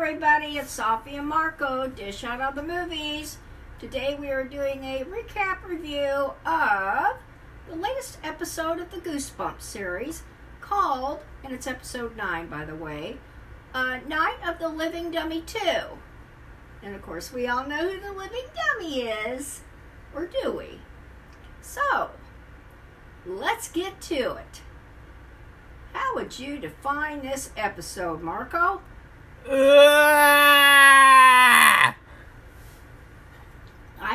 everybody, it's Safi and Marco, Dish Out of the Movies. Today we are doing a recap review of the latest episode of the Goosebumps series called, and it's episode 9 by the way, Night of the Living Dummy 2. And of course we all know who the living dummy is, or do we? So, let's get to it. How would you define this episode, Marco? I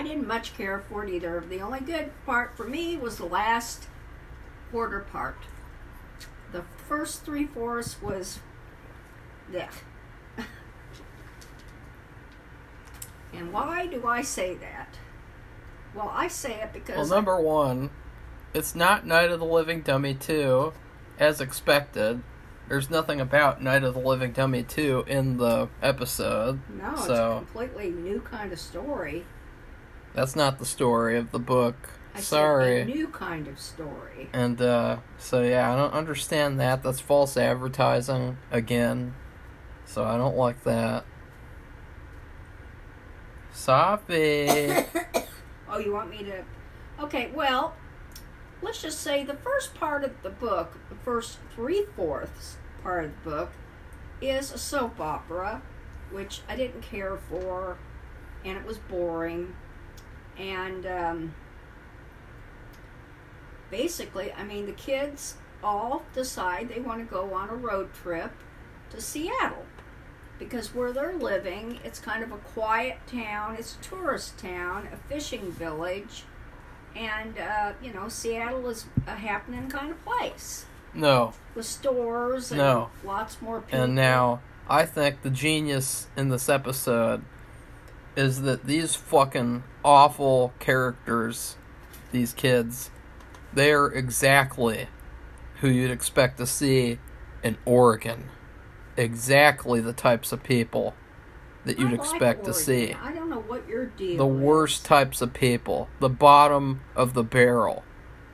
didn't much care for it either. The only good part for me was the last quarter part. The first 3/4 was there. And why do I say that? Well, I say it because... Well, number one, it's not Night of the Living Dummy 2, as expected. There's nothing about Night of the Living Dummy 2 in the episode. No, it's a completely new kind of story. That's not the story of the book. Sorry. Said a new kind of story. And, so yeah, I don't understand that. That's false advertising, again. So I don't like that. Safi! Oh, you want me to... Okay, well, let's just say the first part of the book, the first 3/4 part of the book, is a soap opera, which I didn't care for, and it was boring. And basically, I mean, the kids all decide they want to go on a road trip to Seattle. Because where they're living, it's kind of a quiet town, it's a tourist town, a fishing village, and, Seattle is a happening kind of place. No. With stores and lots more people. And now, I think the genius in this episode is that these fucking awful characters, these kids, they're exactly who you'd expect to see in Oregon. Exactly the types of people that you'd expect to see. I don't know what your deal is. The worst types of people. The bottom of the barrel.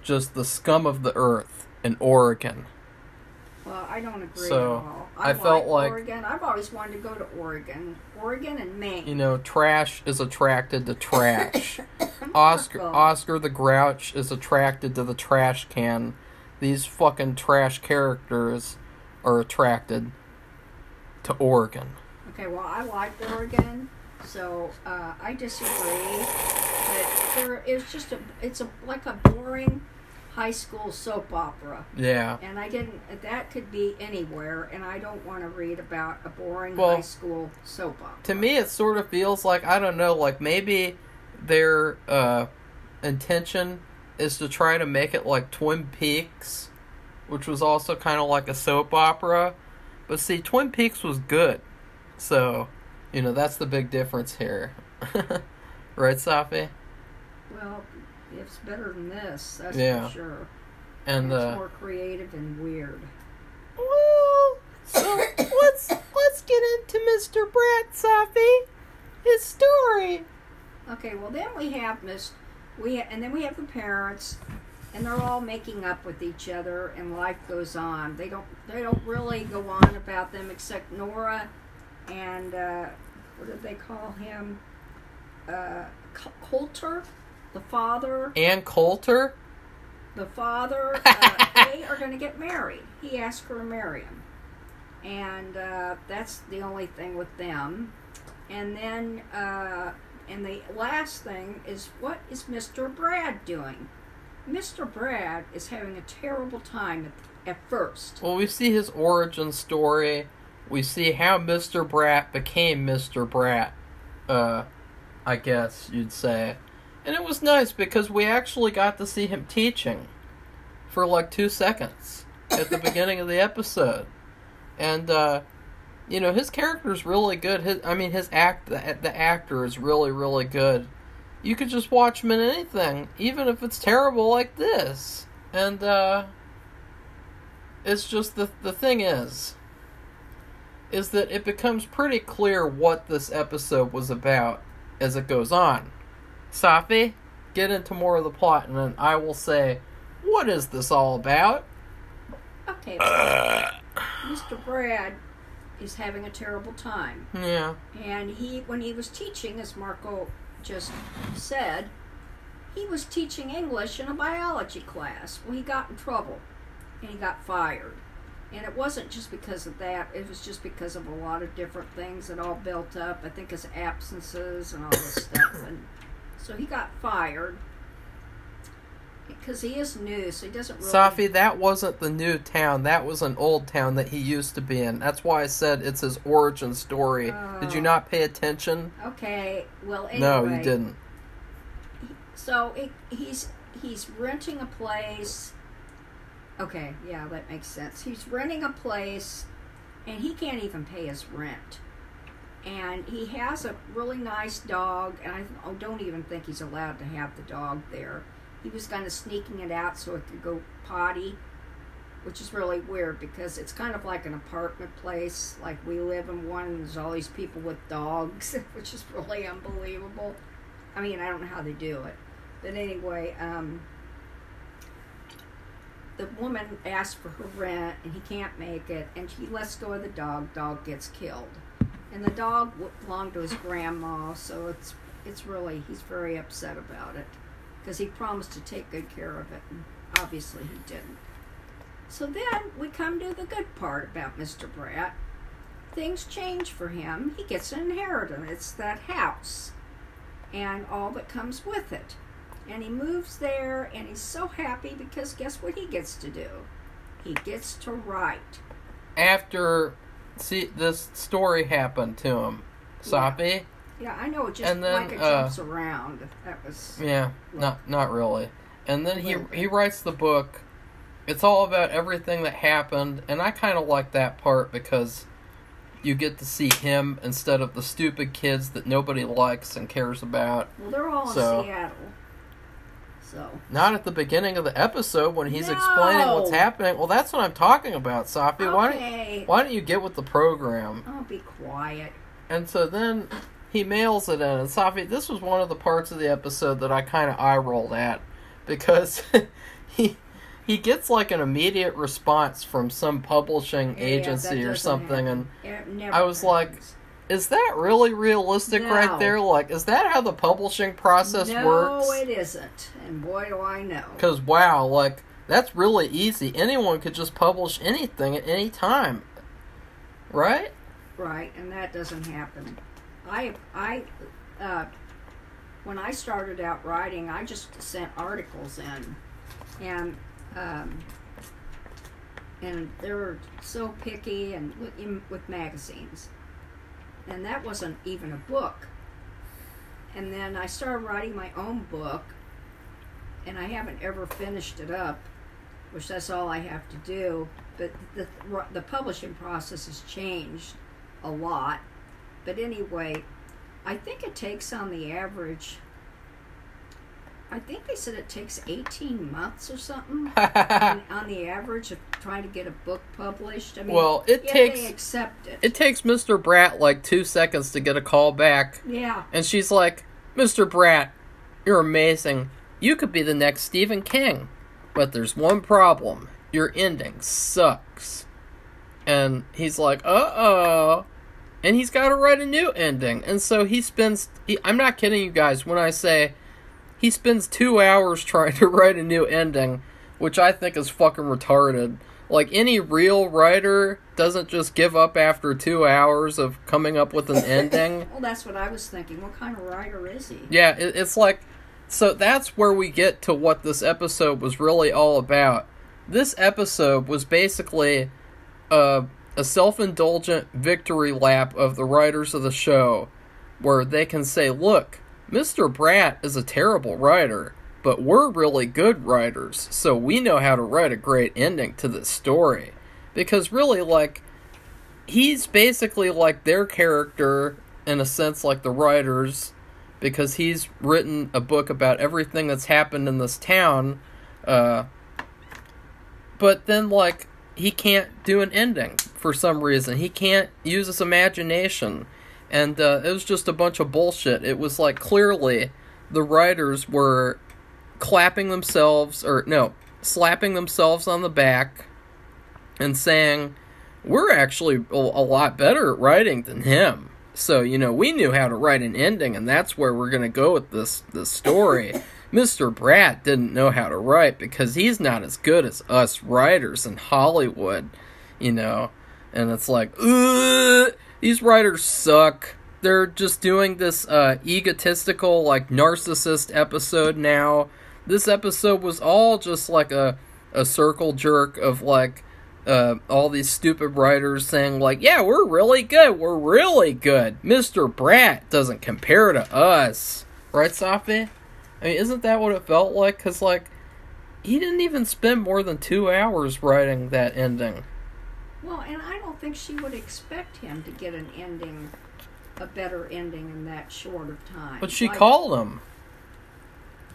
Just the scum of the earth in Oregon. Well, I don't agree at all. I felt like Oregon. I've always wanted to go to Oregon. Oregon and Maine. You know, trash is attracted to trash. Oscar the Grouch is attracted to the trash can. These fucking trash characters are attracted to Oregon. Okay, well, I like Oregon, so I disagree that there is just it's like a boring high school soap opera. Yeah. And that could be anywhere, and I don't want to read about a boring high school soap opera. To me, it sort of feels like, I don't know, like maybe their intention is to try to make it like Twin Peaks, which was also kind of like a soap opera. But see, Twin Peaks was good. So, that's the big difference here. Right, Safi? Well, it's better than this, that's for sure. And it's more creative and weird. Well, so let's get into Mr. Brat, Safi. His story. Okay, well then we have we have the parents, and they're all making up with each other, and life goes on. They don't really go on about them, except Nora and what did they call him? Coulter, the father. And Coulter? The father. They are going to get married. He asked her to marry him, and that's the only thing with them. And then, and the last thing is, what is Mr. Brad doing? Mr. Brad is having a terrible time at first. Well, we see his origin story. We see how Mr. Brat became Mr. Brat, I guess you'd say. And it was nice because we actually got to see him teaching for like 2 seconds at the beginning of the episode. And, his character's really good. The actor is really, really good. You could just watch him in anything, even if it's terrible like this. And, it's just the thing is that it becomes pretty clear what this episode was about as it goes on. Safi, get into more of the plot, and then I will say, what is this all about? Okay, well, Mr. Brad is having a terrible time. Yeah. And when he was teaching, as Marco just said, he was teaching English in a biology class. Well, he got in trouble, and he got fired. And it wasn't just because of that. It was just because of a lot of different things that all built up. I think his absences and all this stuff. And so he got fired because he is new, so he doesn't really... Safi, that wasn't the new town. That was an old town that he used to be in. That's why I said it's his origin story. Did you not pay attention? Okay, well, anyway... No, you didn't. So he's renting a place... Okay, yeah, that makes sense. He's renting a place, and he can't even pay his rent. And he has a really nice dog, and I don't even think he's allowed to have the dog there. He was kind of sneaking it out so it could go potty, which is really weird because it's kind of like an apartment place. Like we live in one, and there's all these people with dogs, which is really unbelievable. I mean, I don't know how they do it. But anyway, the woman asks for her rent, and he can't make it, and he lets go of the dog. Dog gets killed. And the dog belonged to his grandma, so it's really, he's very upset about it. Because he promised to take good care of it, and obviously he didn't. So then we come to the good part about Mr. Bratt. Things change for him. He gets an inheritance. It's that house and all that comes with it. And he moves there, and he's so happy because guess what he gets to do? He gets to write. After, this story happened to him, Safi. Yeah, I know. It just and then, like it jumps around. That was... Yeah, not really. And then he writes the book. It's all about everything that happened, and I kind of like that part because you get to see him instead of the stupid kids that nobody likes and cares about. Well, they're all in Seattle. So. Not at the beginning of the episode when he's explaining what's happening. Well, that's what I'm talking about, Safi. Okay. Why don't you get with the program? Oh, be quiet. And so then he mails it in. And Safi, this was one of the parts of the episode that I kind of eye-rolled at. Because he gets like an immediate response from some publishing agency or something. Happen. And I was like, is that really realistic right there? Like, is that how the publishing process works? No, it isn't. And boy, do I know. Because, wow, like, that's really easy. Anyone could just publish anything at any time. Right? Right, and that doesn't happen. When I started out writing, I just sent articles in. And they were so picky and with magazines. And that wasn't even a book. And then I started writing my own book, and I haven't ever finished it up, which that's all I have to do. But the publishing process has changed a lot. But anyway, I think it takes on the average, I think they said it takes 18 months or something on the average of trying to get a book published. I mean, well, they accept it. It takes Mr. Bratt like 2 seconds to get a call back. Yeah. And she's like, Mr. Bratt, you're amazing. You could be the next Stephen King. But there's one problem. Your ending sucks. And he's like, uh-oh. And he's got to write a new ending. And so I'm not kidding you guys when I say he spends 2 hours trying to write a new ending, which I think is fucking retarded. Like, any real writer doesn't just give up after 2 hours of coming up with an ending. Well, that's what I was thinking. What kind of writer is he? Yeah, it's like... So that's where we get to what this episode was really all about. This episode was basically a self-indulgent victory lap of the writers of the show, where they can say, look, Mr. Bratt is a terrible writer, but we're really good writers, so we know how to write a great ending to this story. Because really, like, he's basically like their character, in a sense, like the writers, because he's written a book about everything that's happened in this town, but then, like, he can't do an ending for some reason. He can't use his imagination. And it was just a bunch of bullshit. It was like clearly the writers were slapping themselves on the back and saying, we're actually a lot better at writing than him. So, we knew how to write an ending, and that's where we're going to go with this story. Mr. Bratt didn't know how to write because he's not as good as us writers in Hollywood, And it's like, ugh, these writers suck. They're just doing this egotistical, narcissist episode now. This episode was all just like a circle jerk of, all these stupid writers saying, yeah, we're really good. Mr. Bratt doesn't compare to us. Right, Safi? I mean, isn't that what it felt like? Because, he didn't even spend more than 2 hours writing that ending. Well, and I don't think she would expect him to get a better ending in that short of time. But she called him.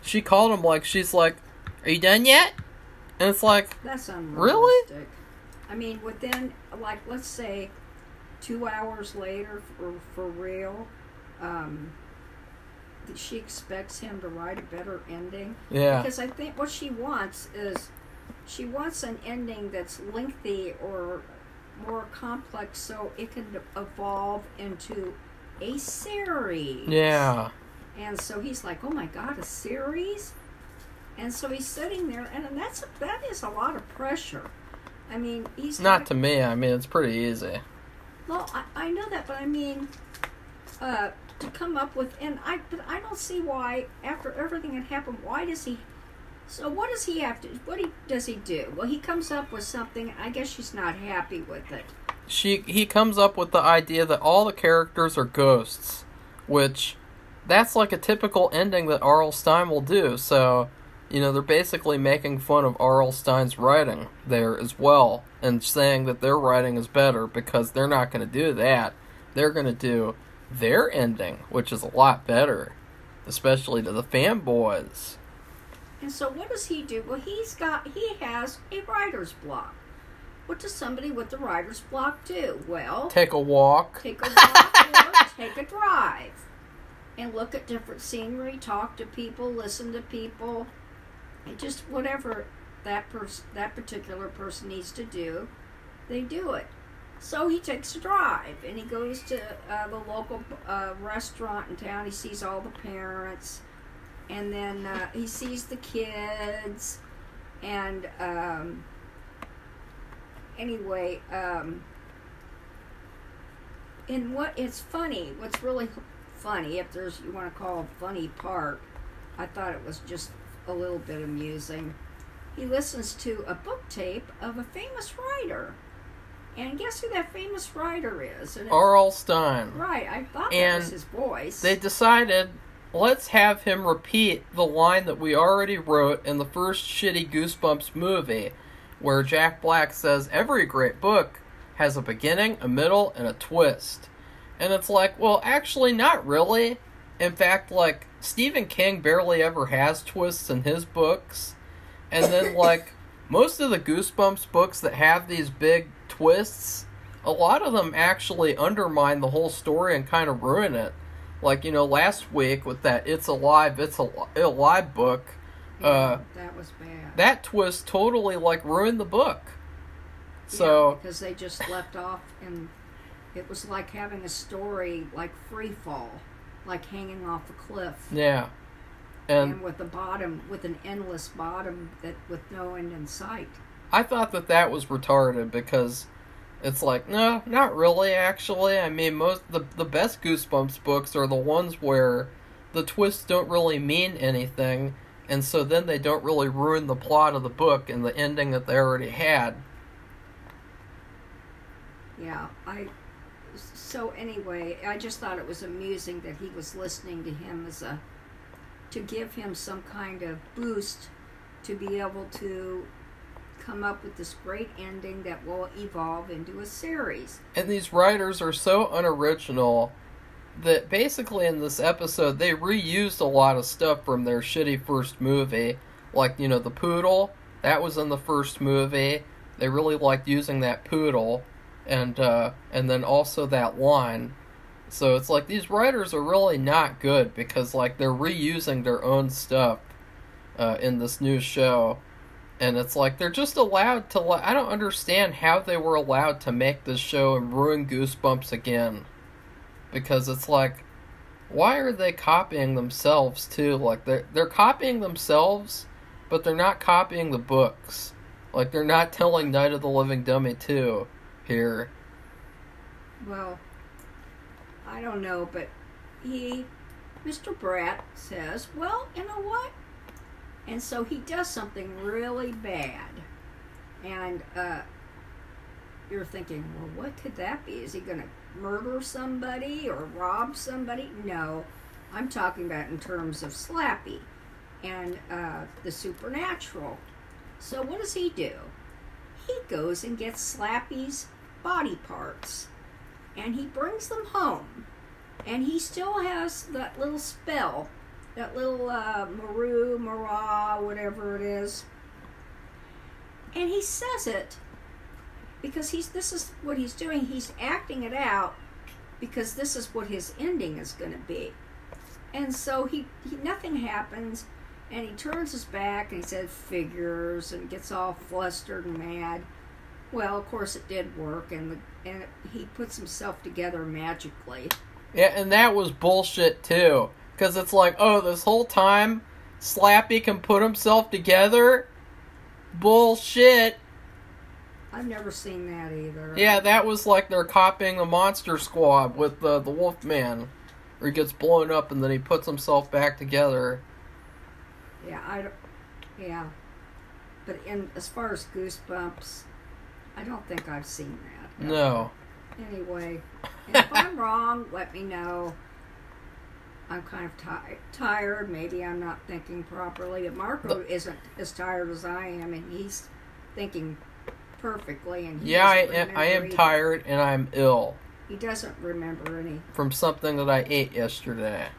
She called him she's like, are you done yet? And it's like, that's unrealistic. Really? I mean, within, let's say 2 hours later, for real, she expects him to write a better ending. Yeah. Because I think what she wants is, she wants an ending that's lengthy or more complex so it can evolve into a series. Yeah. And so he's like, oh my God, a series? And so he's sitting there, and that is a lot of pressure. I mean, he's not to me. I mean, it's pretty easy. Well, I know that, but I mean, to come up with, but I don't see why, after everything that happened, why does he? So what does he have to? Does he do? Well, he comes up with something. I guess she's not happy with it. He comes up with the idea that all the characters are ghosts, which that's like a typical ending that R.L. Stine will do. So, they're basically making fun of R.L. Stine's writing there as well, and saying that their writing is better because they're not going to do that. They're going to do their ending, which is a lot better, especially to the fanboys. And so what does he do? Well, he has a writer's block. What does somebody with the writer's block do? Well, take a walk. Take a walk or take a drive. And look at different scenery, talk to people, listen to people. And just whatever that particular person needs to do, they do it. So he takes a drive, and he goes to the local restaurant in town. He sees all the parents, and then he sees the kids, and anyway, and it's funny, what's really funny, if you want to call a funny part, I thought it was just a little bit amusing. He listens to a book tape of a famous writer. And guess who that famous writer is? R.L. Stine. Right, I thought that was his voice. They decided, let's have him repeat the line that we already wrote in the first shitty Goosebumps movie, where Jack Black says, every great book has a beginning, a middle, and a twist. And it's like, well, actually, not really. In fact, Stephen King barely ever has twists in his books. And then, most of the Goosebumps books that have these big twists, a lot of them actually undermine the whole story and kind of ruin it. Last week with that It's Alive book. Yeah, that was bad. That twist totally, ruined the book. So, yeah, because they just left off, and it was like having a story free fall. Hanging off a cliff. Yeah. And with an endless bottom with no end in sight. I thought that was retarded because it's no, not really, actually. I mean, the best Goosebumps books are the ones where the twists don't really mean anything, and so then they don't really ruin the plot of the book and the ending that they already had. Yeah, So anyway, I just thought it was amusing that he was listening to him to give him some kind of boost to be able to come up with this great ending that will evolve into a series. And these writers are so unoriginal that basically in this episode they reused a lot of stuff from their shitty first movie. The poodle, that was in the first movie. They really liked using that poodle. And then also that line. So it's these writers are really not good because they're reusing their own stuff in this new show. And it's like, they're just allowed to... I don't understand how they were allowed to make this show and ruin Goosebumps again. Because it's like, why are they copying themselves, too? Like, they're copying themselves, but they're not copying the books. Like, they're not telling Night of the Living Dummy 2 here. Well, I don't know, but Mr. Bratt says, well, you know what? And so he does something really bad. And you're thinking, well, what could that be? Is he going to murder somebody or rob somebody? No, I'm talking about in terms of Slappy and the supernatural. So what does he do? He goes and gets Slappy's body parts. And he brings them home. And he still has that little spell. That little Marah, whatever it is. And he says it because this is what he's doing. He's acting it out because this is what his ending is going to be. And so he nothing happens, and he turns his back and he says figures and gets all flustered and mad. Well, of course it did work, and he puts himself together magically. Yeah, and that was bullshit too. Because it's like, oh, this whole time, Slappy can put himself together? Bullshit. I've never seen that either. Yeah, that was like they're copying the Monster Squad with the Wolfman. Where he gets blown up and then he puts himself back together. Yeah, but as far as Goosebumps, I don't think I've seen that. No. Anyway, and if I'm wrong, let me know. I'm kind of tired. Maybe I'm not thinking properly. But Marco isn't as tired as I am, and he's thinking perfectly. And I am tired, and I'm ill. He doesn't remember any. From something that I ate yesterday.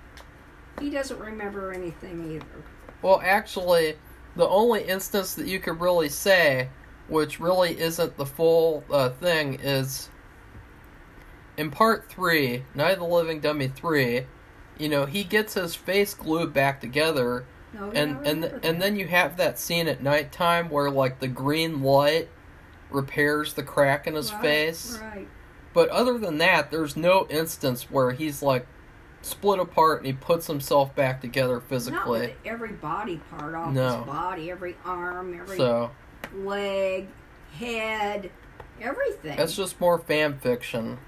He doesn't remember anything either. Well, actually, the only instance that you could really say, which really isn't the full thing, is in part 3, Night of the Living Dummy 3, you know, he gets his face glued back together, and then you have that scene at nighttime where, like, the green light repairs the crack in his face. Right. But other than that, there's no instance where he's, like, split apart and he puts himself back together physically. Not with every body part off his body, every arm, every leg, head, everything. That's just more fan fiction.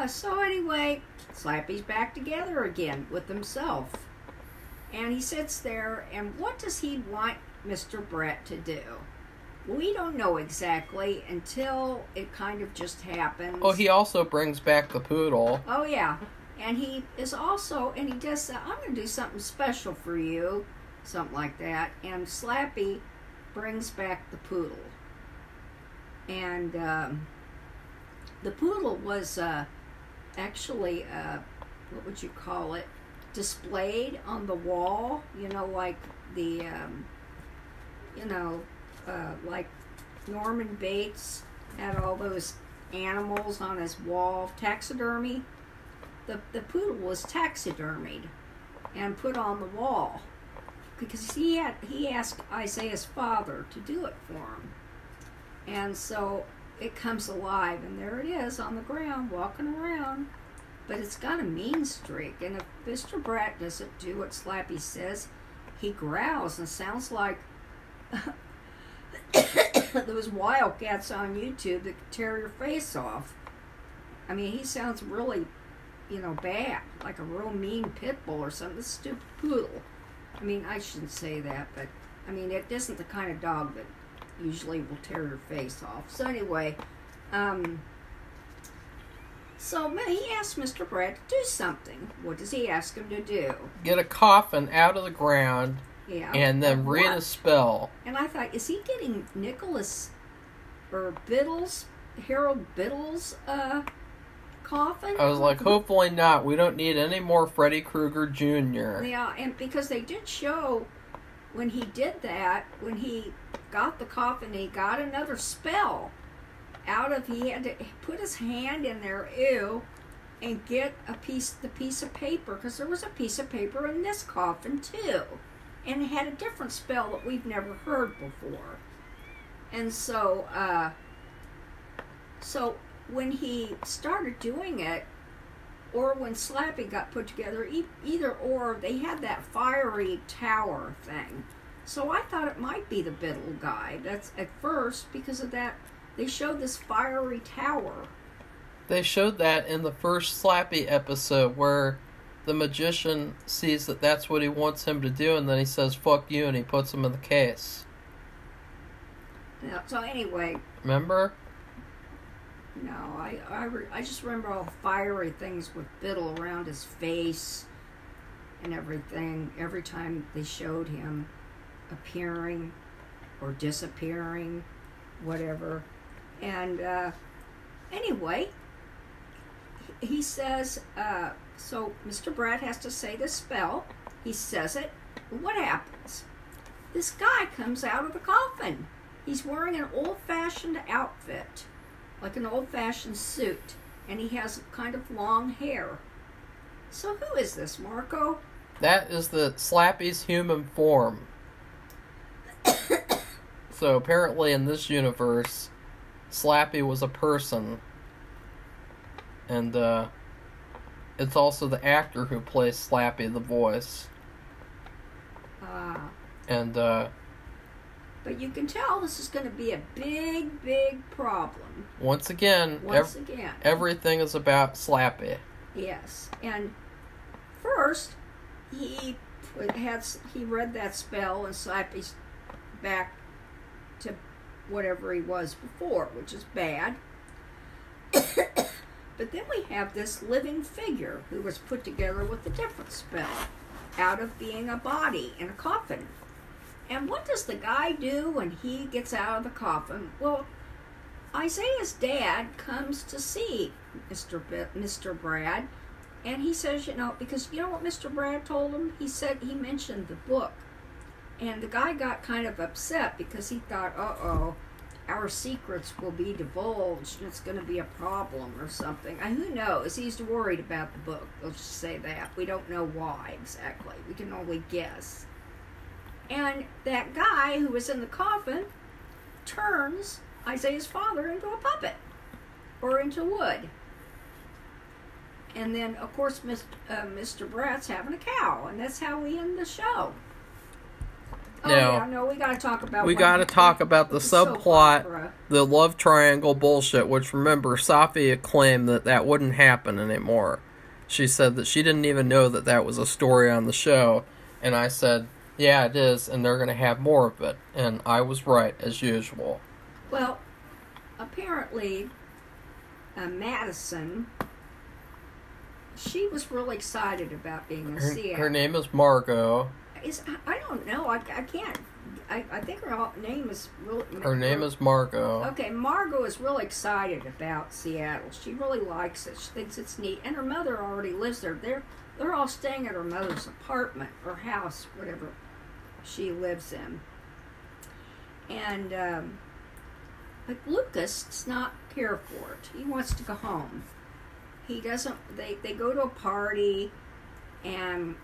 So anyway, Slappy's back together again with himself. And he sits there, and what does he want Mr. Brett to do? We don't know exactly until it kind of just happens. Oh, he also brings back the poodle. Oh, yeah. And he is also, and he just said, I'm going to do something special for you. Something like that. And Slappy brings back the poodle. And the poodle was actually, what would you call it, displayed on the wall, you know, like the, like Norman Bates had all those animals on his wall, taxidermy. The poodle was taxidermied and put on the wall because he asked Isaiah's father to do it for him. And so it comes alive, and there it is on the ground, walking around. But it's got a mean streak, and if Mr. Bratt doesn't do what Slappy says, he growls and sounds like those wildcats on YouTube that could tear your face off. I mean, he sounds really, bad, like a real mean pit bull or something. This stupid poodle. I mean, I shouldn't say that, but I mean, it isn't the kind of dog that usually will tear your face off. So anyway, so he asked Mr. Brett to do something. What does he ask him to do? Get a coffin out of the ground, and then read a spell. And I thought, is he getting Nicholas or Harold Biddle's coffin? I was like, hopefully not. We don't need any more Freddy Krueger Jr. Yeah, and because they did show when he did that, when he got the coffin, he got another spell he had to put his hand in there, and get the piece of paper, because there was a piece of paper in this coffin too. and it had a different spell that we've never heard before. And so, so when he started doing it, or when Slappy got put together, either or, they had that fiery tower thing. So I thought it might be the Biddle guy. That's at first, because of that, they showed this fiery tower. They showed that in the first Slappy episode where the magician sees that that's what he wants him to do, and then he says, fuck you, and he puts him in the case. Yeah, so anyway. Remember? No, I just remember all the fiery things with Biddle around his face and everything. Every time they showed him appearing or disappearing, whatever. And anyway, he says, so Mr. Brad has to say the spell. He says it. What happens? This guy comes out of the coffin. He's wearing an old-fashioned outfit, like an old-fashioned suit, and he has kind of long hair. So who is this, Marco? That is the Slappy's human form. So apparently in this universe, Slappy was a person, and it's also the actor who plays Slappy the voice. And but you can tell this is going to be a big, big problem. Once again, everything is about Slappy. Yes, and first he read that spell, and Slappy's back to whatever he was before, which is bad. But then we have this living figure who was put together with a different spell, out of being a body in a coffin. And what does the guy do when he gets out of the coffin? Well, Isaiah's dad comes to see Mr. Brad, and he says, because you know what Mr. Brad told him? He mentioned the book. And the guy got kind of upset because he thought, uh-oh, our secrets will be divulged and it's going to be a problem or something. And who knows? He's worried about the book. Let's just say that. We don't know why exactly. We can only guess. And that guy who was in the coffin turns Isaiah's father into a puppet or into wood. And then, of course, Mr. Brad's having a cow, and that's how we end the show. We got to talk about. We got to talk about the subplot, the love triangle bullshit. Which, remember, Safi claimed that wouldn't happen anymore. She said that she didn't even know that was a story on the show, and I said, yeah, it is, and they're going to have more of it. And I was right, as usual. Well, apparently, Madison, she was really excited about being in Seattle. Her name is Marco. I don't know. I can't. I think her name is really. Her name is Marco. Okay, Margo is really excited about Seattle. She really likes it. She thinks it's neat, and her mother already lives there. They're all staying at her mother's apartment or house, whatever she lives in. And but Lucas does not care for it. He wants to go home. He doesn't. They go to a party, and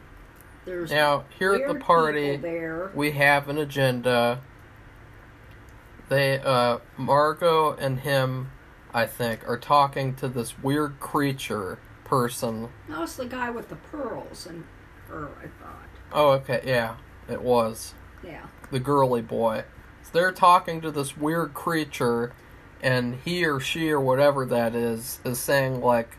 there's now here at the party there. We have an agenda. They Margot and him, I think, are talking to this weird creature person. No, it's the guy with the pearls and fur, I thought. Oh, okay, yeah, it was. Yeah. The girly boy. So they're talking to this weird creature, and he or she or whatever that is saying, like,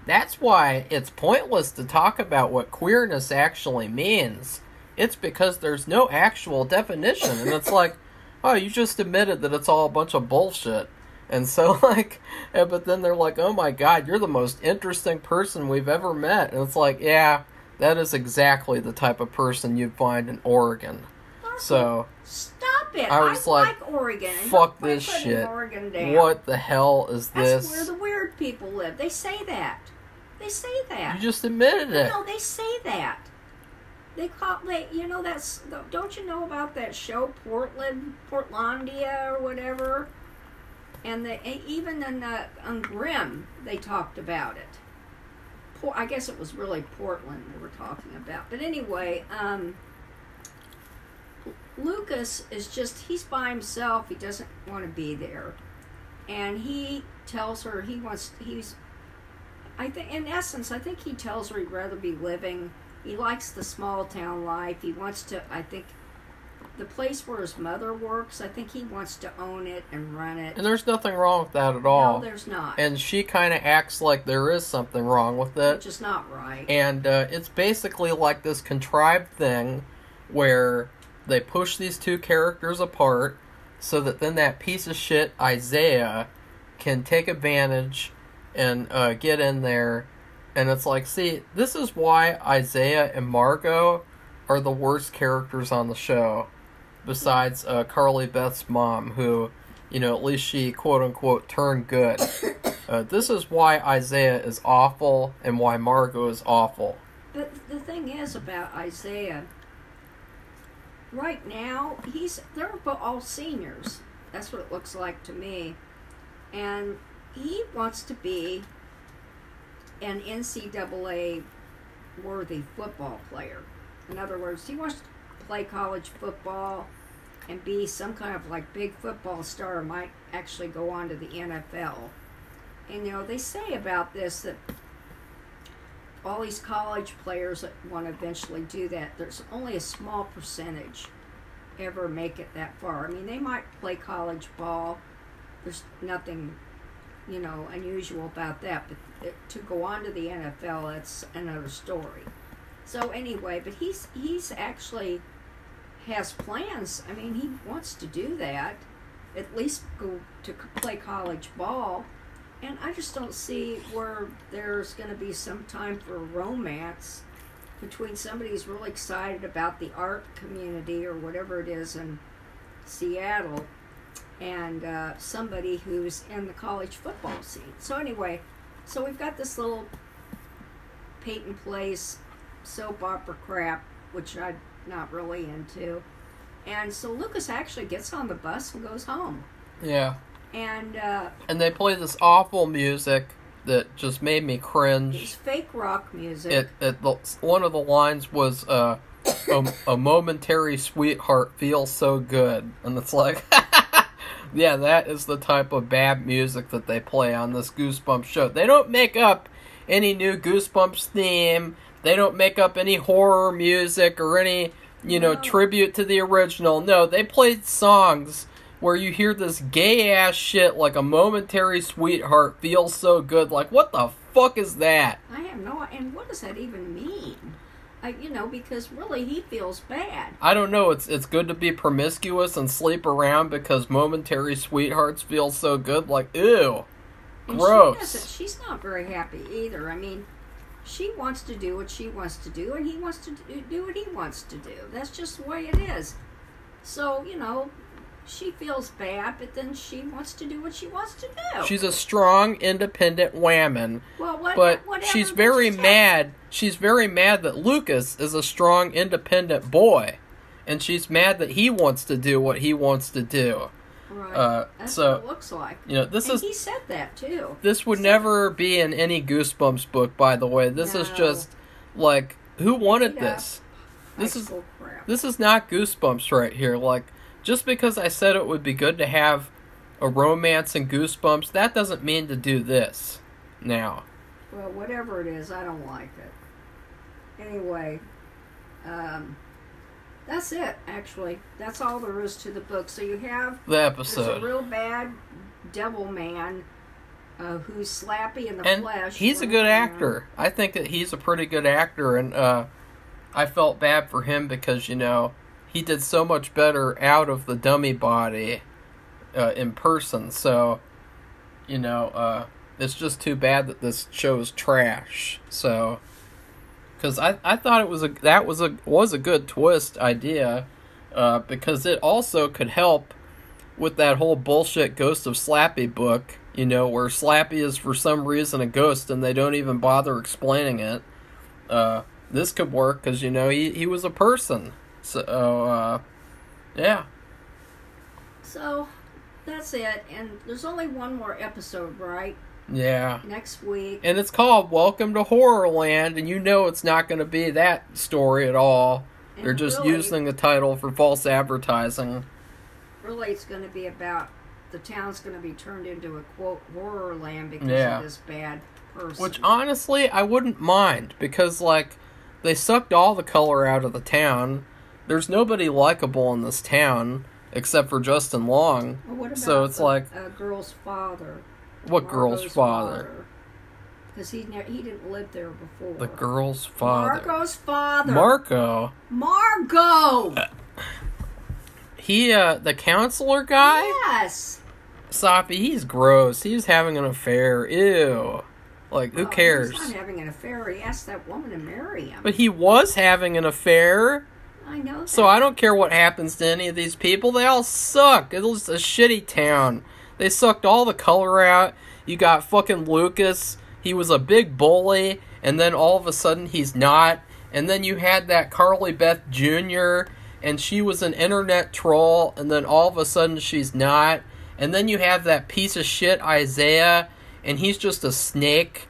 that's why it's pointless to talk about what queerness actually means. It's because there's no actual definition. And it's like, oh, you just admitted that it's all a bunch of bullshit. And so, like, but then they're like, oh my god, you're the most interesting person we've ever met. And it's like, yeah, that is exactly the type of person you'd find in Oregon. So, stop it. I was like Oregon. Fuck this shit. What the hell is this? That's where the weird people live. They say that. They say that. You just admitted it. No, they say that. That's, don't you know about that show, Portlandia or whatever? And even on Grimm, they talked about it. I guess it was really Portland they were talking about. But anyway, Lucas is he's by himself. He doesn't want to be there. And he tells her I think, in essence, I think he tells her he'd rather be living. He likes the small town life. He wants to, I think, the place where his mother works, I think he wants to own it and run it. And there's nothing wrong with that at all. No, there's not. And she kind of acts like there is something wrong with it. Which is not right. And it's basically like this contrived thing where they push these two characters apart so that then that piece of shit, Isaiah, can take advantage and get in there. And it's like, see, this is why Isaiah and Marco are the worst characters on the show. Besides Carly Beth's mom, who, at least she, quote-unquote, turned good. This is why Isaiah is awful and why Marco is awful. But the thing is about Isaiah, right now, they're all seniors. That's what it looks like to me. And he wants to be an NCAA-worthy football player. In other words, he wants to play college football and be some kind of like big football star, might actually go on to the NFL. And they say about this that all these college players that want to eventually do that, there's only a small percentage ever make it that far. I mean, they might play college ball. There's nothing, unusual about that. But to go on to the NFL, that's another story. So anyway, but he's actually has plans. I mean, he wants to do that, at least go to play college ball. And I just don't see where there's going to be some time for romance between somebody who's really excited about the art community or whatever it is in Seattle and somebody who's in the college football scene. So anyway, so we've got this little Peyton Place soap opera crap, which I'm not really into. And so Lucas actually gets on the bus and goes home. Yeah. And they play this awful music that just made me cringe. It's fake rock music. One of the lines was, a momentary sweetheart feels so good. And it's like, yeah, that is the type of bad music that they play on this Goosebumps show. They don't make up any new Goosebumps theme. They don't make up any horror music or any, tribute to the original. No, they played songs where you hear this gay-ass shit like a momentary sweetheart feels so good. Like, what the fuck is that? I have no idea. And what does that even mean? Because really he feels bad. I don't know. It's good to be promiscuous and sleep around because momentary sweethearts feel so good. Like, ew. And gross. She's not very happy either. I mean, she wants to do what she wants to do, and he wants to do what he wants to do. That's just the way it is. So, she feels bad, but then she wants to do what she wants to do. She's a strong, independent woman. Well, but she's very mad. She's very mad that Lucas is a strong, independent boy. And she's mad that he wants to do what he wants to do. Right. That's what it looks like. He said that, too. This would never be in any Goosebumps book, by the way. This is just, like, who wanted this? This is not Goosebumps right here. Like, just because I said it would be good to have a romance in Goosebumps, that doesn't mean to do this now. Well, whatever it is, I don't like it. Anyway, that's it, actually. That's all there is to the book. So you have the episode. There's a real bad devil man who's slappy in the flesh. He's a good actor. I think that he's a pretty good actor, and I felt bad for him because, he did so much better out of the dummy body in person. So, it's just too bad that this show's trash. So, because I thought it was a good twist idea, because it also could help with that whole bullshit Ghost of Slappy book. Where Slappy is for some reason a ghost and they don't even bother explaining it. This could work because he was a person. So, yeah. So, that's it. And there's only one more episode, right? Yeah. Next week. And it's called Welcome to Horrorland, and it's not going to be that story at all. And They're just really, using the title for false advertising. Really, it's going to be about the town's going to be turned into a, quote, horror land because of this bad person. Which, honestly, I wouldn't mind. Because, like, they sucked all the color out of the town. There's nobody likable in this town except for Justin Long. Well, what about so it's like girl's father? What girl's father? Because he didn't live there before. The girl's father. Marco's father. Marco. He, the counselor guy? Yes. Safi, he's gross. He's having an affair. Ew. Like, who cares? He's not having an affair. He asked that woman to marry him. But he was having an affair. I know that. So I don't care what happens to any of these people. They all suck. It's a shitty town. They sucked all the color out. You got fucking Lucas. He was a big bully. And then all of a sudden he's not. And then you had that Carly Beth Jr. And she was an internet troll. And then all of a sudden she's not. And then you have that piece of shit Isaiah. And he's just a snake.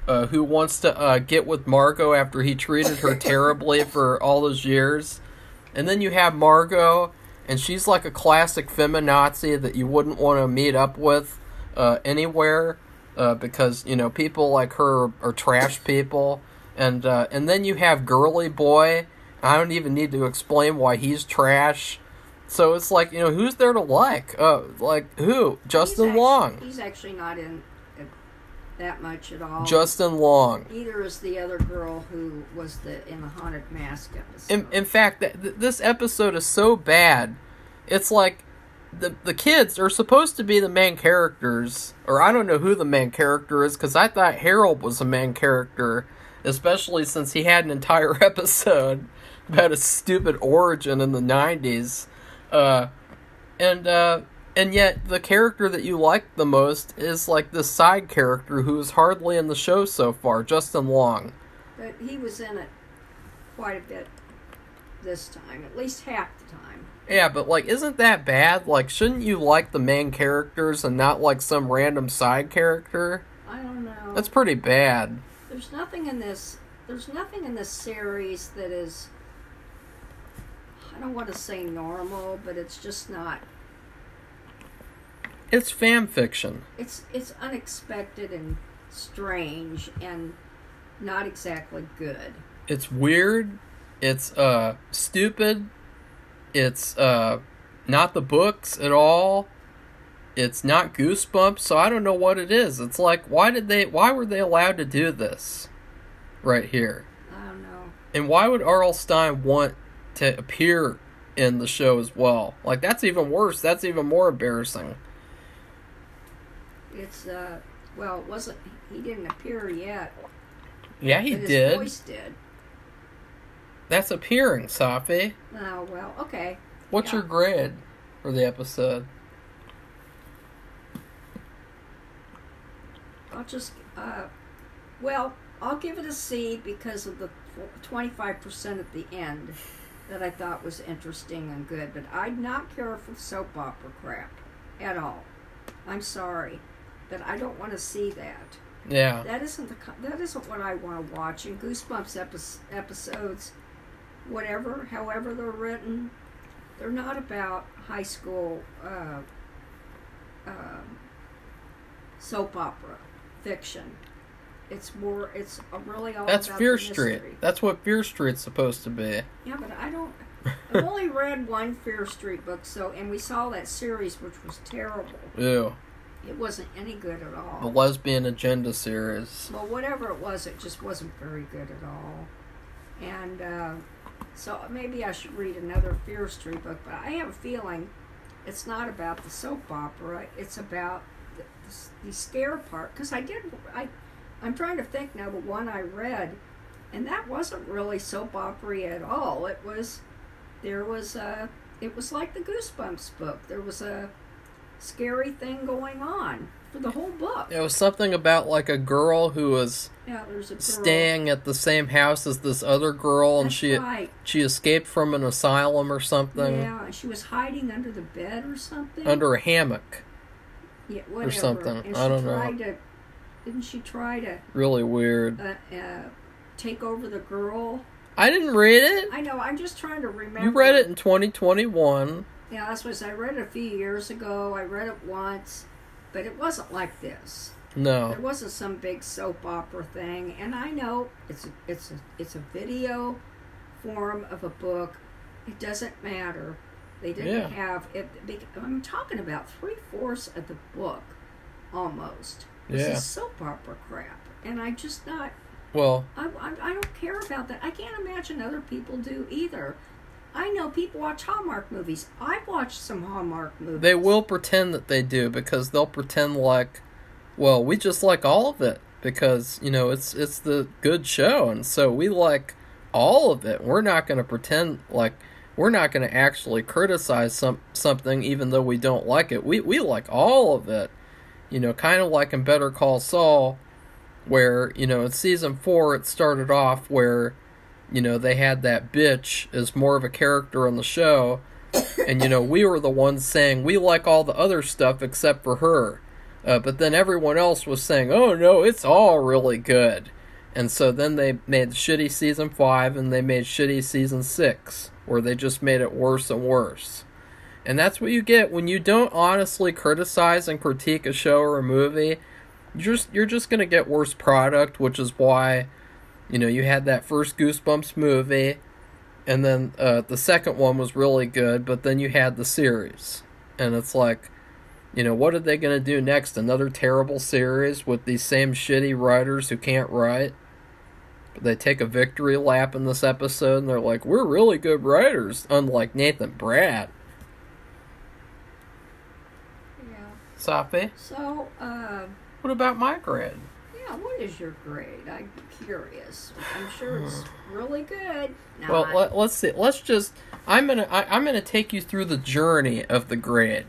Who wants to get with Marco after he treated her terribly for all those years. And then you have Marco, and she's like a classic feminazi that you wouldn't want to meet up with anywhere because, you know, people like her are trash people. And then you have Girly Boy. I don't even need to explain why he's trash. So it's like, you know, who's there to like? Like, who? Justin Long. He's actually not in that much at all. Justin Long. Neither is the other girl who was in the Haunted Mask episode. In fact, this episode is so bad. It's like the kids are supposed to be the main characters, or I don't know who the main character is, because I thought Harold was the main character, especially since he had an entire episode about a stupid origin in the 90s. And yet, the character that you like the most is, like, the side character who is hardly in the show so far, Justin Long. But he was in it quite a bit this time, at least half the time. Yeah, but, like, isn't that bad? Like, shouldn't you like the main characters and not, like, some random side character? I don't know. That's pretty bad. There's nothing in this series that is, I don't want to say normal, but it's just not. It's fan fiction. It's unexpected and strange and not exactly good. It's weird. It's stupid. It's not the books at all. It's not Goosebumps, so I don't know what it is. It's like, why were they allowed to do this right here? I don't know. And why would R.L. Stine want to appear in the show as well? Like, that's even worse. That's even more embarrassing. It's, well, it wasn't, he didn't appear yet. Yeah, he but did. His voice did. That's appearing, Safi. Oh, well, okay. What's your grade for the episode? I'll give it a C because of the 25% at the end that I thought was interesting and good. But I'd not care for soap opera crap at all. I'm sorry, but I don't want to see that. Yeah. That isn't what I want to watch. And Goosebumps episodes, however they're written, they're not about high school soap opera fiction. It's really all That's about Fear the Street. mystery. That's what Fear Street's supposed to be. Yeah, but I've only read one Fear Street book, and we saw that series, which was terrible. Ew. It wasn't any good at all. The Lesbian Agenda series. Well, whatever it was, it just wasn't very good at all. And so maybe I should read another Fear Street book, but I have a feeling it's not about the soap opera. It's about the scare part. Because I'm trying to think now, the one I read, and that wasn't really soap opera at all. It was like the Goosebumps book. There was a scary thing going on for the whole book. It was something about like a girl who was staying at the same house as this other girl, and she escaped from an asylum or something. Yeah, and she was hiding under the bed or something. Under a hammock. Yeah, whatever. Or something. And I don't know. Didn't she try to really weird take over the girl? I didn't read it. I know, I'm just trying to remember. You read it in 2021. Yeah, that's what I read it a few years ago. I read it once, but it wasn't like this. No. There wasn't some big soap opera thing, and I know it's a video form of a book. It doesn't matter. They didn't have it. I'm talking about 3/4 of the book, almost. This is soap opera crap, and I just not. Well, I don't care about that. I can't imagine other people do either. I know people watch Hallmark movies. I've watched some Hallmark movies. they will pretend that they do because they'll pretend like, well, we just like all of it because, you know, it's the good show, and so we like all of it. We're not going to pretend like we're not going to actually criticize something even though we don't like it. We like all of it. You know, kind of like in Better Call Saul, where, you know, in season 4 it started off where, you know, they had that bitch as more of a character on the show, and, you know, we were the ones saying we like all the other stuff except for her. But then everyone else was saying, oh no, it's all really good. And so then they made shitty season 5 and they made shitty season 6, where they just made it worse and worse. And that's what you get when you don't honestly criticize and critique a show or a movie. You're just going to get worse product, which is why, you know, you had that first Goosebumps movie, and then the second one was really good, but then you had the series. And it's like, you know, what are they going to do next? Another terrible series with these same shitty writers who can't write? But they take a victory lap in this episode, and they're like, we're really good writers, unlike Nathan Bratt. Safi? So, what about my grade? yeah, what is your grade? I'm curious. I'm sure it's really good. No, Well, let's see. Let's just. I'm gonna take you through the journey of the grade.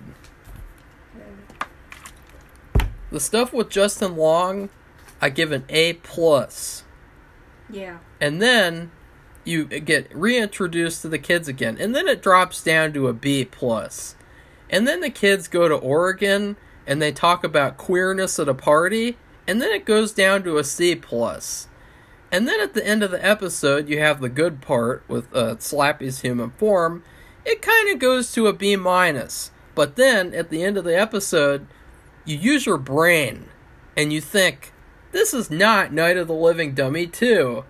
The stuff with Justin Long, I give an A+. Yeah. And then you get reintroduced to the kids again, and then it drops down to a B+. And then the kids go to Oregon, and they talk about queerness at a party, and then it goes down to a C+. And then at the end of the episode, you have the good part with Slappy's human form. It kind of goes to a B-. But then, at the end of the episode, you use your brain, and you think, this is not Night of the Living Dummy 2,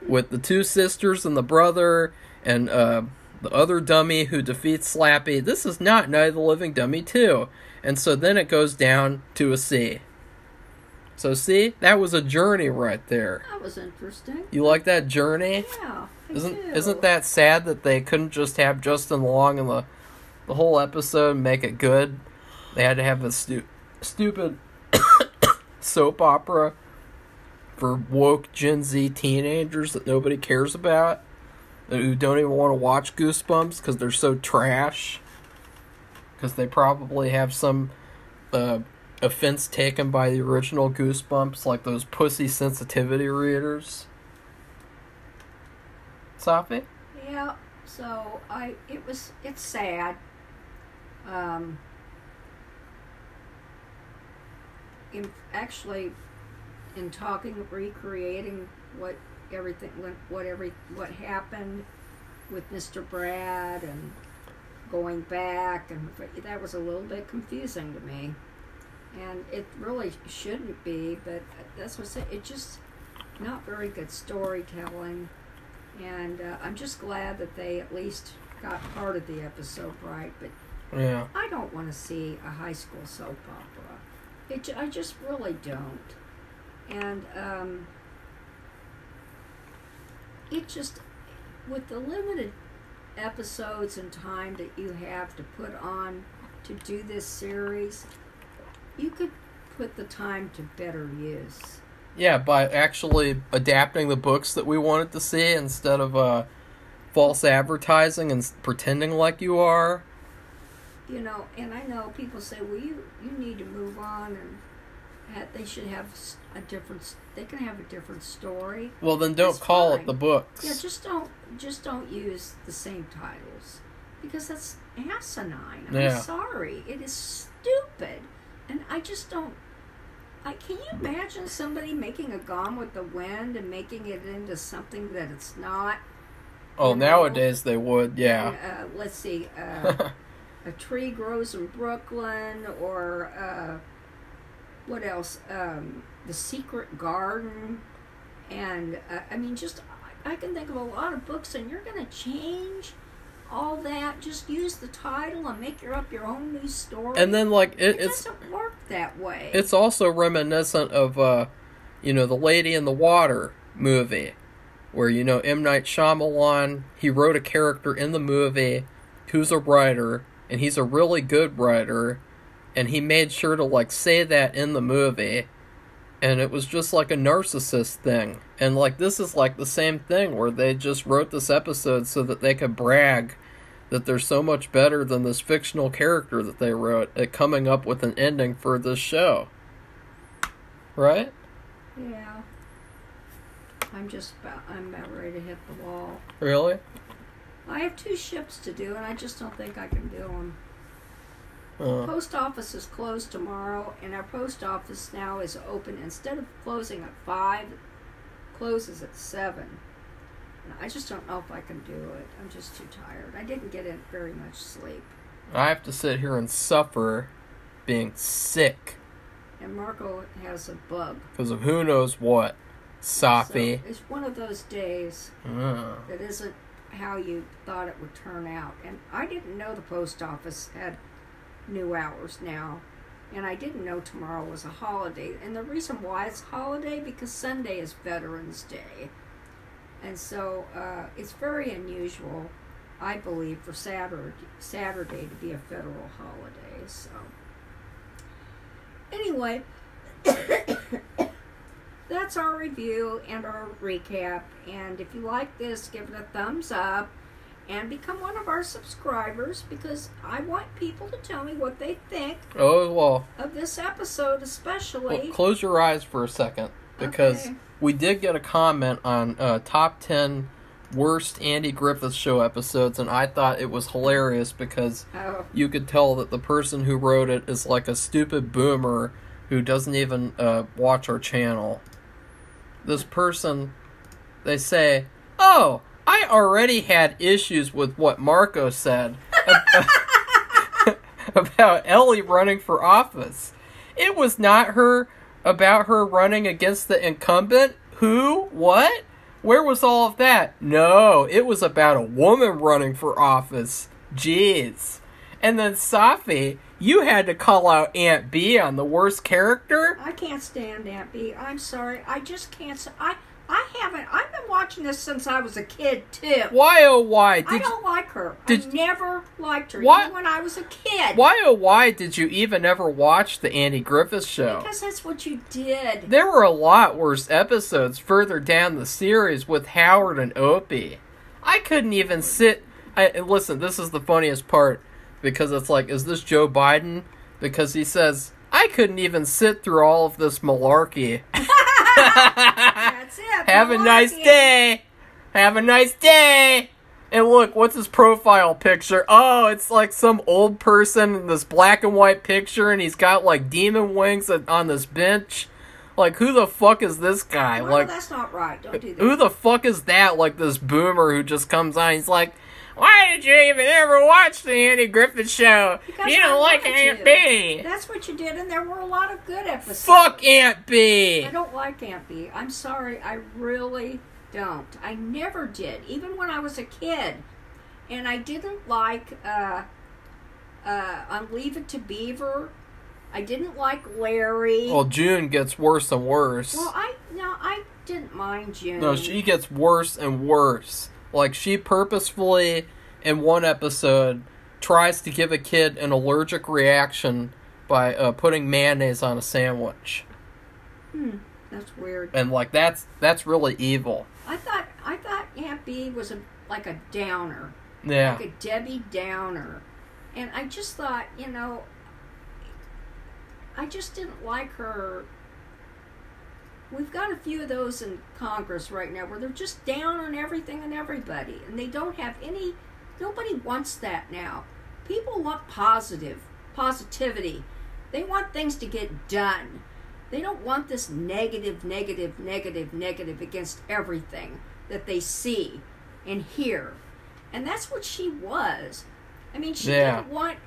with the two sisters and the brother, and the other dummy who defeats Slappy. This is not Night of the Living Dummy 2. And so then it goes down to a C. So see, that was a journey right there. That was interesting. You like that journey? Yeah, Isn't that sad that they couldn't just have Justin Long in the whole episode and make it good? They had to have this stupid soap opera for woke Gen Z teenagers that nobody cares about, who don't even want to watch Goosebumps because they're so trash. Because they probably have some offense taken by the original Goosebumps, like those pussy sensitivity readers. Safi? Yeah, so it's sad. In talking, recreating what happened with Mr. Brad and going back, and that was a little bit confusing to me, and it really shouldn't be, but that's what I said. It's just not very good storytelling, and I'm just glad that they at least got part of the episode right, but Yeah. I don't want to see a high school soap opera. I just really don't. And it just, with the limited episodes and time that you have to put on to do this series, you could put the time to better use. Yeah, by actually adapting the books that we wanted to see instead of false advertising and pretending like you are. You know, and I know people say, well, you need to move on, and they should have they can have a different story. Well, then don't call it the books. Yeah, just don't use the same titles, because that's asinine. I'm sorry. It is stupid. And I just don't, can you imagine somebody making a Gone with the Wind and making it into something that it's not? Oh, you know? nowadays they would, yeah. And, let's see, A Tree Grows in Brooklyn, or what else? The Secret Garden, and I mean, just I can think of a lot of books, and you're going to change all that. Just use the title and make up your own new story. And then, like, it doesn't work that way. It's also reminiscent of, The Lady in the Water movie, where, M. Night Shyamalan, he wrote a character in the movie who's a writer, and he's a really good writer, and he made sure to, like, say that in the movie, and it was just like a narcissist thing. And, like, this is like the same thing, where they just wrote this episode so that they could brag that they're so much better than this fictional character that they wrote at coming up with an ending for this show. Right? Yeah. I'm about ready to hit the wall. Really? I have 2 ships to do, and I just don't think I can do them. Post office is closed tomorrow, and our post office now is open. Instead of closing at 5, it closes at 7. And I just don't know if I can do it. I'm just too tired. I didn't get in very much sleep. I have to sit here and suffer being sick. And Marco has a bug. Because of who knows what. Safi. So it's one of those days that isn't how you thought it would turn out. And I didn't know the post office had new hours now. And I didn't know tomorrow was a holiday. And the reason why it's a holiday, because Sunday is Veterans Day. And so it's very unusual, I believe, for Saturday to be a federal holiday. So anyway, that's our review and our recap. And if you like this, give it a thumbs up and become one of our subscribers, because I want people to tell me what they think of this episode, especially. Well, close your eyes for a second, because we did get a comment on top 10 worst Andy Griffith Show episodes, and I thought it was hilarious because you could tell that the person who wrote it is like a stupid boomer who doesn't even watch our channel. This person, they say, "Oh, I already had issues with what Marco said about Ellie running for office. It was not about her running against the incumbent. Who? What? Where was all of that? No, it was about a woman running for office. Jeez." And then Safi, you had to call out Aunt B on the worst character? I can't stand Aunt B. I'm sorry. I just can't. I haven't. I've been watching this since I was a kid, too. Why, oh, why? I don't like her. I never liked her, Why? even when I was a kid. Why, oh, why did you even ever watch the Andy Griffith Show? Because that's what you did. There were a lot worse episodes further down the series with Howard and Opie. I couldn't even sit... listen, this is the funniest part, because it's like, is this Joe Biden? Because he says, I couldn't even sit through all of this malarkey. That's it. Have a nice day. Have a nice day. And look, what's his profile picture? Oh, it's like some old person in this black and white picture, and he's got like demon wings on this bench. Like, who the fuck is this guy? Well, like, that's not right. Don't do that. Who the fuck is that? Like this boomer who just comes on. He's like, why did you even ever watch the Andy Griffith Show? Because you don't like Aunt B. That's what you did, and there were a lot of good episodes. Fuck Aunt B. I don't like Aunt B. I'm sorry, I really don't. I never did, even when I was a kid. And I didn't like on Leave It to Beaver. I didn't like Larry. Well, June gets worse and worse. Well, I didn't mind June. No, she gets worse and worse. Like, she purposefully, in one episode, tries to give a kid an allergic reaction by putting mayonnaise on a sandwich. That's weird. And, like, that's really evil. I thought Aunt B was like a downer. Yeah. Like a Debbie Downer. And I just thought, I just didn't like her. We've got a few of those in Congress right now where they're just down on everything and everybody. And they don't have any... Nobody wants that now. People want positivity. They want things to get done. They don't want this negative against everything that they see. and here. And that's what she was. I mean, she Yeah. didn't want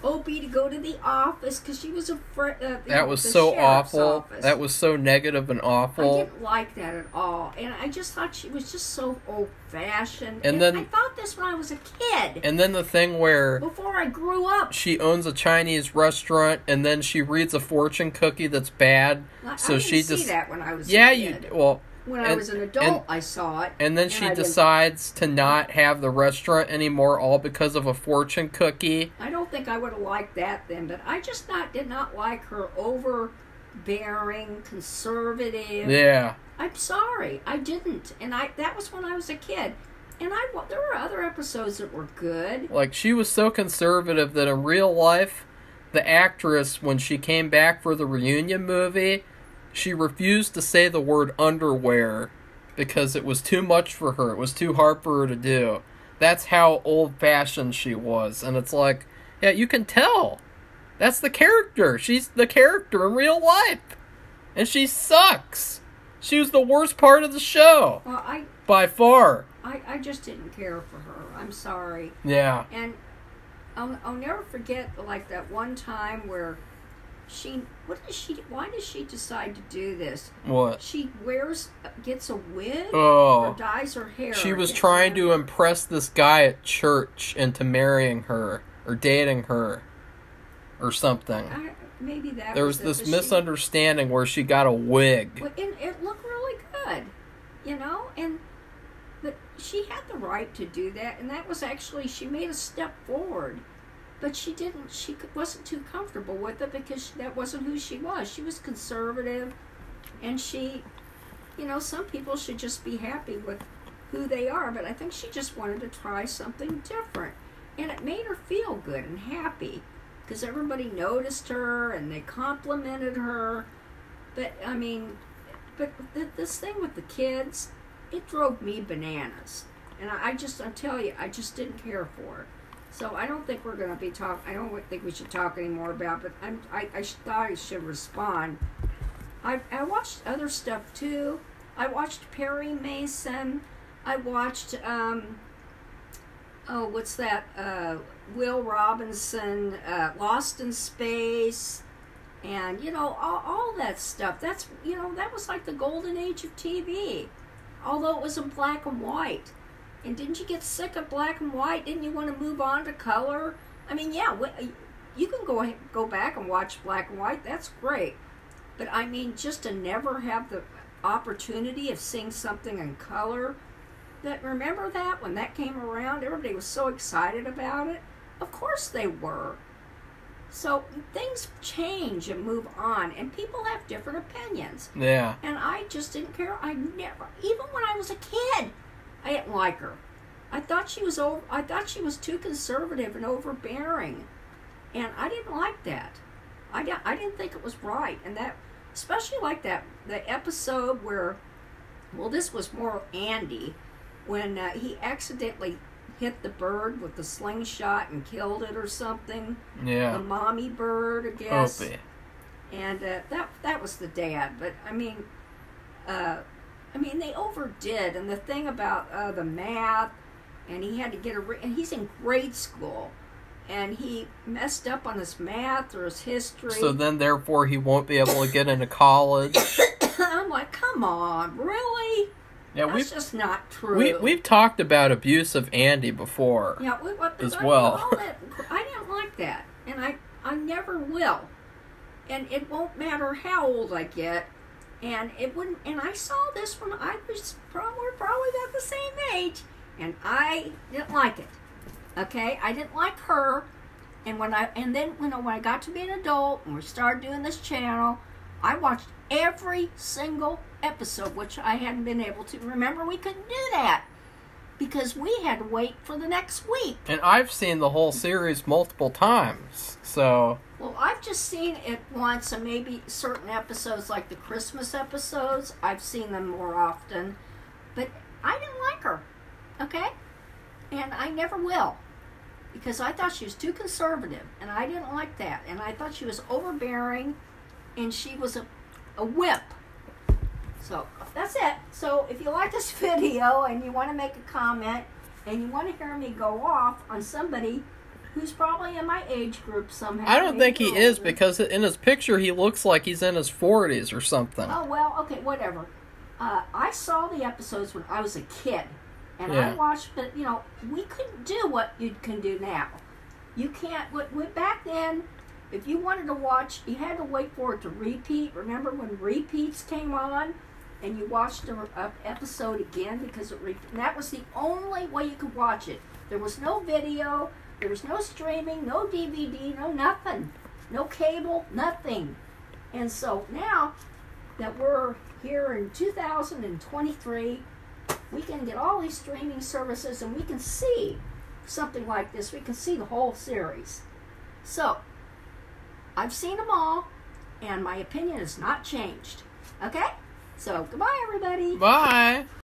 Opie to go to the office because she was afraid. That was the so sheriff's awful. office. That was so negative and I awful. didn't like that at all, and I just thought she was just so old-fashioned. And then I thought this when I was a kid. And then the thing where Before I grew up. she owns a Chinese restaurant, and then she reads a fortune cookie that's bad. So I didn't she see that when I was yeah, a kid. When I was an adult, I saw it. And then she decides to not have the restaurant anymore, all because of a fortune cookie. I don't think I would have liked that then, but I just did not like her overbearing, conservative. Yeah. I'm sorry, I didn't, and that was when I was a kid. And there were other episodes that were good. Like, she was so conservative that in real life, the actress, when she came back for the reunion movie, she refused to say the word underwear because it was too much for her. It was too hard for her to do. That's how old-fashioned she was. And it's like, yeah, you can tell. That's the character. She's the character in real life. And she sucks. She was the worst part of the show. Well, by far. I just didn't care for her. I'm sorry. Yeah. And I'll never forget, like, that one time where why does she decide to do this? What? She gets a wig or dyes her hair. She was trying to impress this guy at church into marrying her or dating her or something. Maybe that there was this misunderstanding where she got a wig. And it looked really good, but she had the right to do that, and that was actually, she made a step forward. But she wasn't too comfortable with it because that wasn't who she was. She was conservative, and some people should just be happy with who they are, but I think she just wanted to try something different. And it made her feel good and happy because everybody noticed her and they complimented her. But, this thing with the kids, it drove me bananas. And I tell you, I just didn't care for it. So I don't think we're going to be I don't think we should talk anymore about it, but I thought I should respond. I watched other stuff too. I watched Perry Mason. I watched, what's that? Will Robinson, Lost in Space, and, all that stuff. That was like the golden age of TV, although it was in black and white. And didn't you get sick of black and white? Didn't you want to move on to color? I mean, yeah, you can go back and watch black and white. That's great. But, just to never have the opportunity of seeing something in color. Remember that when that came around? Everybody was so excited about it. Of course they were. So things change and move on. And people have different opinions. Yeah. And I just didn't care. Even when I was a kid, I didn't like her. I thought she was too conservative and overbearing, and I didn't like that. I didn't think it was right, and that, especially like the episode where, this was more Andy, when he accidentally hit the bird with the slingshot and killed it or something. Yeah. The mommy bird, I guess. Opie. And that was the dad, but they overdid, and the thing about the math, and he had to get and he's in grade school, and he messed up on his math or his history. So then, therefore, he won't be able to get into college. I'm like, come on, really? Yeah, that's just not true. We've talked about abuse of Andy before. Yeah, well. I didn't like that, and I never will, and it won't matter how old I get. And it wouldn't. And I saw this when I was probably about the same age, and I didn't like it. Okay, I didn't like her. And when I got to be an adult and we started doing this channel, I watched every single episode, which I hadn't been able to. Remember, we couldn't do that because we had to wait for the next week. And I've seen the whole series multiple times, so. Well, I've just seen it once, and maybe certain episodes, like the Christmas episodes, I've seen them more often. But I didn't like her, okay? And I never will, because I thought she was too conservative, and I didn't like that. And I thought she was overbearing, and she was a whip. So that's it. So if you like this video and you want to make a comment and you want to hear me go off on somebody who's probably in my age group somehow. I don't think he is, because in his picture he looks like he's in his 40s or something. Oh, well, okay, whatever. I saw the episodes when I was a kid. And Yeah. I watched, but, we couldn't do what you can do now. You can't, back then, if you wanted to watch, you had to wait for it to repeat. Remember when repeats came on and you watched the episode again because it repeated? That was the only way you could watch it. There was no video, there was no streaming, no DVD, no nothing. No cable, nothing. And so now that we're here in 2023, we can get all these streaming services and we can see something like this. We can see the whole series. So, I've seen them all, and my opinion has not changed. Okay? So, goodbye, everybody. Bye.